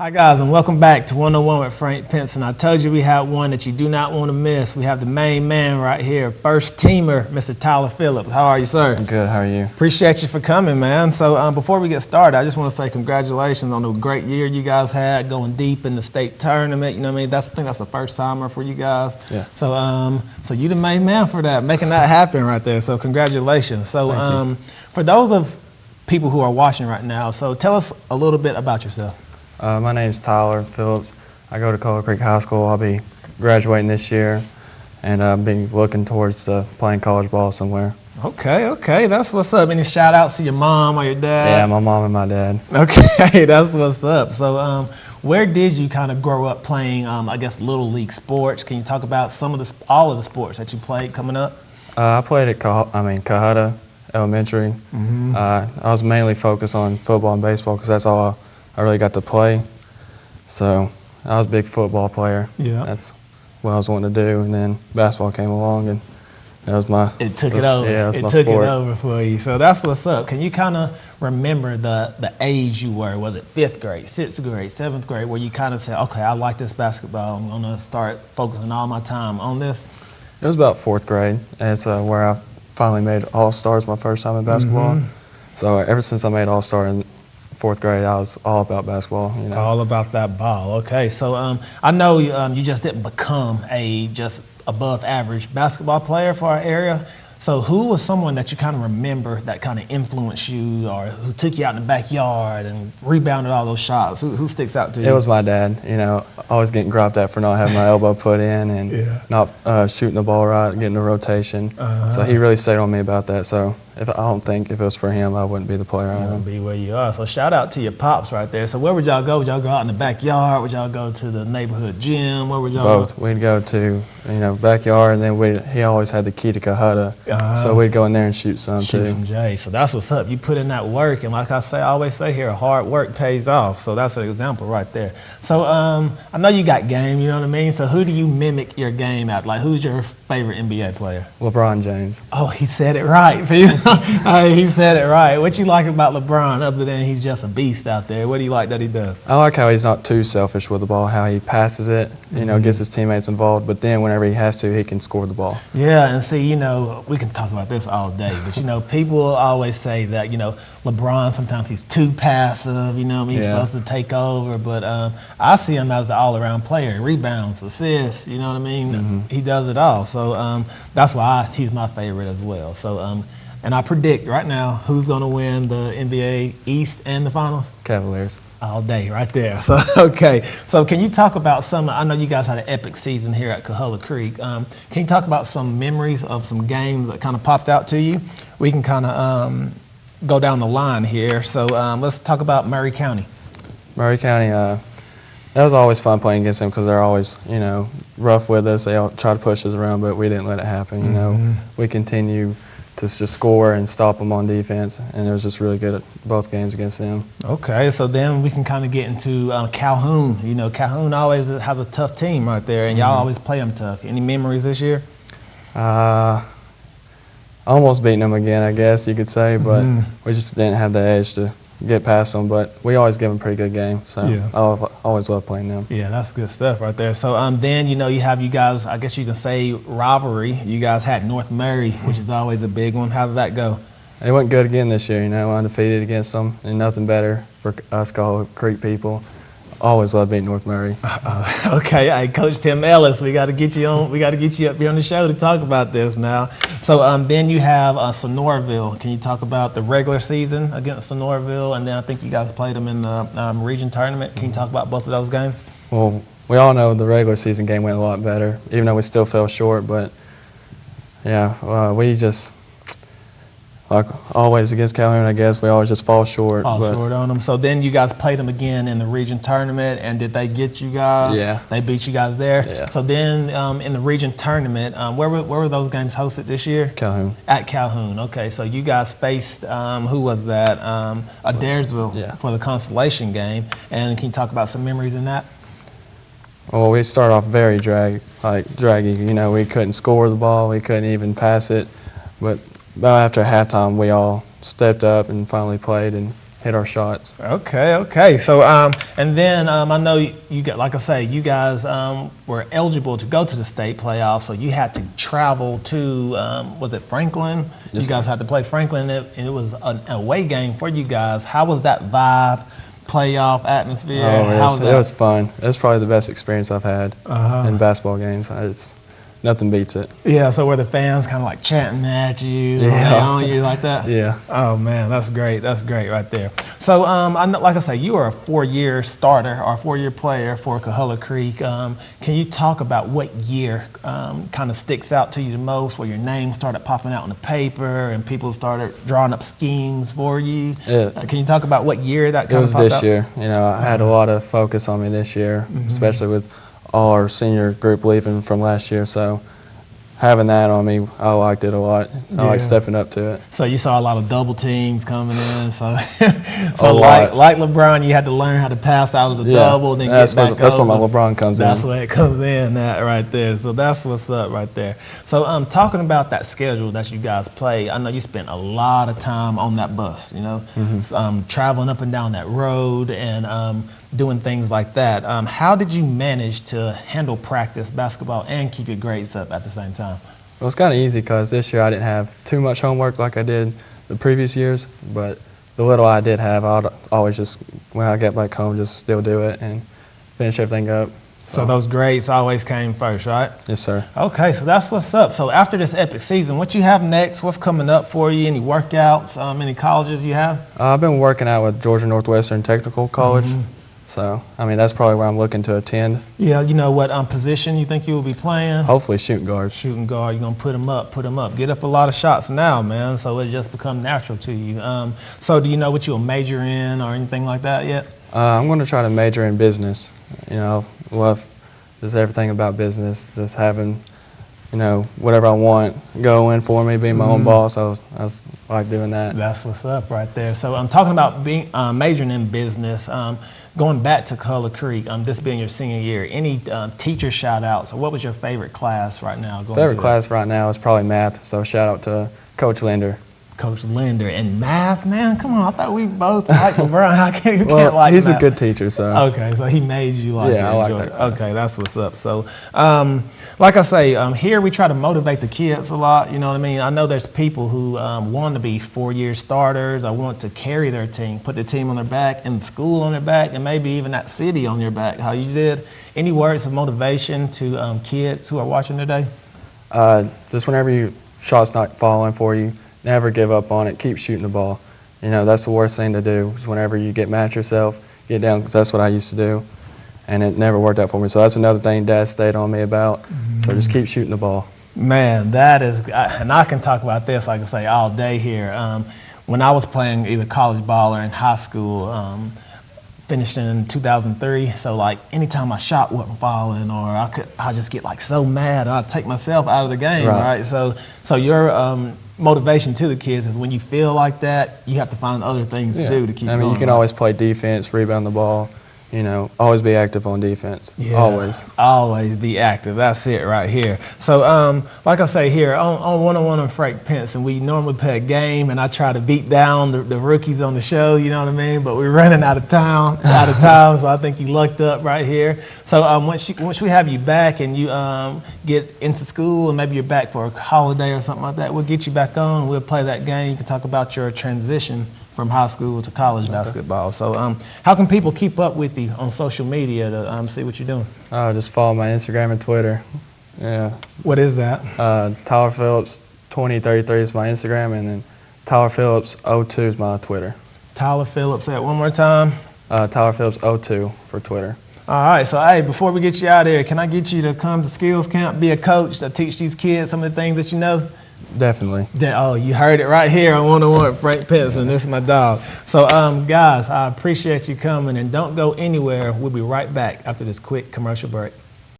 Hi guys, and welcome back to 101 with Frank Pinson. I told you we had one that you do not want to miss. We have the main man right here, first teamer, Mr. Tyler Phillips. How are you, sir? I'm good. How are you? Appreciate you for coming, man. So before we get started, I just want to say congratulations on the great year you guys had, going deep in the state tournament. You know what I mean? I think that's the first timer for you guys. Yeah. So you the main man for that, making that happen right there. So congratulations. So for those of people who are watching right now, so tell us a little bit about yourself. My name's Tyler Phillips. I go to Coal Creek High School. I'll be graduating this year, and I've been looking towards playing college ball somewhere. Okay, that's what's up. Any shout outs to your mom or your dad? Yeah, my mom and my dad. Okay, that's what's up. So where did you kind of grow up playing, I guess, little league sports? Can you talk about all of the sports that you played coming up? I played at Cahutta Elementary. Mm-hmm. I was mainly focused on football and baseball because that's all I really got to play. So I was a big football player. Yeah. That's what I was wanting to do, and then basketball came along, and that was my. It took it over. Yeah, it took it over for you. So that's what's up. Can you kind of remember the age you were? Was it 5th grade, 6th grade, 7th grade, where you kind of said, okay, I like this basketball. I'm gonna start focusing all my time on this? It was about 4th grade. It's where I finally made All-Stars my first time in basketball. Mm-hmm. So ever since I made All-Star in 4th grade, I was all about basketball. You know. All about that ball. Okay, so I know you just didn't become a just above average basketball player for our area. So who was someone that you kind of remember that kind of influenced you, or who took you out in the backyard and rebounded all those shots? Who sticks out to you? It was my dad. You know, always getting griped at for not having my elbow put in and not shooting the ball right, getting the rotation. So he really stayed on me about that. So I don't think if it was for him, I wouldn't be the player I am. You wouldn't be where you are. So shout out to your pops right there. So where would y'all go? Would y'all go out in the backyard? Would y'all go to the neighborhood gym? Where would y'all Both. We'd go to backyard, and then he always had the key to Cahutta. So we'd go in there and shoot some too. Some J. So that's what's up. You put in that work, and like I always say here, hard work pays off. So that's an example right there. So I know you got game, you know what I mean? So who do you mimic your game at? Like, who's your favorite NBA player? LeBron James. Oh, he said it right. He said it right. What you like about LeBron, other than he's just a beast out there? What do you like that he does? I like how he's not too selfish with the ball, how he passes it, gets his teammates involved, but then whenever he has to, he can score the ball. Yeah, and see, we can talk about this all day, but people always say that, LeBron, sometimes he's too passive, he's supposed to take over, but I see him as the all-around player, rebounds, assists, you know what I mean? Mm-hmm. He does it all, so that's why he's my favorite as well. So, and I predict right now who's going to win the NBA East and the Finals? Cavaliers. All day, right there. So, okay. So, can you talk about I know you guys had an epic season here at Coal Creek. Can you talk about some memories of some games that kind of popped out to you? We can kind of go down the line here. So, let's talk about Murray County. Murray County, that was always fun playing against them because they're always, rough with us. They all try to push us around, but we didn't let it happen. We continue to just score and stop them on defense, and it was just really good at both games against them. Okay, so then we can kind of get into Calhoun. Calhoun always has a tough team right there, and y'all always play them tough. Any memories this year? Almost beating them again, I guess you could say, but we just didn't have the edge to get past them, but we always give them a pretty good game, so I always love playing them. Yeah, that's good stuff right there. So then, you have you guys, I guess you can say rivalry. You guys had North Murray, which is always a big one. How did that go? It went good again this year, undefeated against them, and nothing better for us Coal Creek people. Always love beating North Murray. Okay, hey, Coach Tim Ellis, we got to get you on. We got to get you up here on the show to talk about this now. So then you have Sonoraville. Can you talk about the regular season against Sonoraville, and then I think you guys played them in the region tournament. Can you talk about both of those games? Well, we all know the regular season game went a lot better, even though we still fell short. But yeah, we just. Like always against Calhoun, I guess, we always just fall short. Fall short on them. So then you guys played them again in the region tournament, and did they get you guys? Yeah. They beat you guys there? Yeah. So then in the region tournament, where were those games hosted this year? Calhoun. At Calhoun. Okay, so you guys faced, who was that? Adairsville for the consolation game. And can you talk about some memories in that? Well, we started off very draggy. We couldn't score the ball. We couldn't even pass it. But about after halftime, we all stepped up and finally played and hit our shots. Okay. So, and then I know you got, like I say, you guys were eligible to go to the state playoffs, so you had to travel to, was it Franklin? Yes, you guys had to play Franklin, and it was an away game for you guys. How was that vibe, playoff atmosphere? It was fun. It was probably the best experience I've had in basketball games. Nothing beats it. Yeah, so were the fans kind of like chanting at you, on you like that? Yeah. Oh man, that's great. That's great right there. So, I know, like I say, you are a 4-year starter or a 4-year player for Coahulla Creek. Can you talk about what year kind of sticks out to you the most, where your name started popping out on the paper and people started drawing up schemes for you? Yeah. Can you talk about what year that kind It was of popped this out? year. You know, I had a lot of focus on me this year, especially with all our senior group leaving from last year. So having that on me, I liked it a lot. I like stepping up to it. So you saw a lot of double teams coming in. So, lot. like LeBron, you had to learn how to pass out of the double, then that's get back That's over. where my LeBron comes in. That's where it comes in, that right there. So that's what's up right there. So talking about that schedule that you guys play, I know you spent a lot of time on that bus, you know, traveling up and down that road and doing things like that. How did you manage to handle practice, basketball, and keep your grades up at the same time? Well, it's kind of easy because this year I didn't have too much homework like I did the previous years, but the little I did have, I'd always just, when I get back home, just still do it and finish everything up. So those grades always came first, right? Yes, sir. Okay, so that's what's up. So after this epic season, what you have next? What's coming up for you? Any workouts? Any colleges you have? I've been working out with Georgia Northwestern Technical College. So, I mean, that's probably where I'm looking to attend. Yeah, you know what position you think you will be playing? Hopefully shooting guard. Shooting guard, you're going to put them up. Get up a lot of shots now, man, so it just become natural to you. So do you know what you'll major in or anything like that yet? I'm going to try to major in business. You know, love just everything about business, just having, you know, whatever I want going for me, being my own boss. I like doing that. That's what's up right there. So I'm talking about being majoring in business. Going back to Coahulla Creek, this being your senior year, any teacher shout-outs? What was your favorite class right now? Favorite class right now is probably math, so shout out to Coach Linder. Coach Linder. And math, man, come on, I thought we both like LeBron. How can you Well, can't like he's math? a good teacher, so. Okay, so he made you like it. Yeah, I like enjoy that it. class. Okay, that's what's up. So, like I say, here we try to motivate the kids a lot, you know what I mean? I know there's people who want to be 4-year starters or want to carry their team, put the team on their back and the school on their back and maybe even that city on your back, how you did. Any words of motivation to kids who are watching today? Just whenever your shot's not falling for you, never give up on it. Keep shooting the ball. You know, that's the worst thing to do is whenever you get mad at yourself, get down, because that's what I used to do. And it never worked out for me. So that's another thing Dad stayed on me about. So just keep shooting the ball. Man, that is, and I can talk about this, like I say, all day here. When I was playing either college ball or in high school, finished in 2003, so like anytime my shot wasn't falling or I just get like so mad, I'd take myself out of the game, right? So your motivation to the kids is when you feel like that, you have to find other things to do to keep going. I mean, you can always play defense, rebound the ball, you know, always be active on defense. Yeah, always. Always be active. That's it right here. So, like I say here, on one-on-one on Frank Pence, and we normally play a game, and I try to beat down the rookies on the show, you know what I mean? But we're running out of time, so I think you lucked up right here. So once we have you back and you get into school and maybe you're back for a holiday or something like that, we'll get you back on, and we'll play that game. You can talk about your transition from high school to college basketball. So how can people keep up with you on social media to see what you're doing? Just follow my Instagram and Twitter. Yeah. What is that? Tyler Phillips 2033 is my Instagram, and then Tyler Phillips 02 is my Twitter. Tyler Phillips, say it one more time. Tyler Phillips 02 for Twitter. All right, so hey, before we get you out of here, can I get you to come to skills camp, be a coach to teach these kids some of the things that you know? Definitely. Oh, you heard it right here on one-on-one with Frank Pence, and this is my dog. So, guys, I appreciate you coming, and don't go anywhere. We'll be right back after this quick commercial break.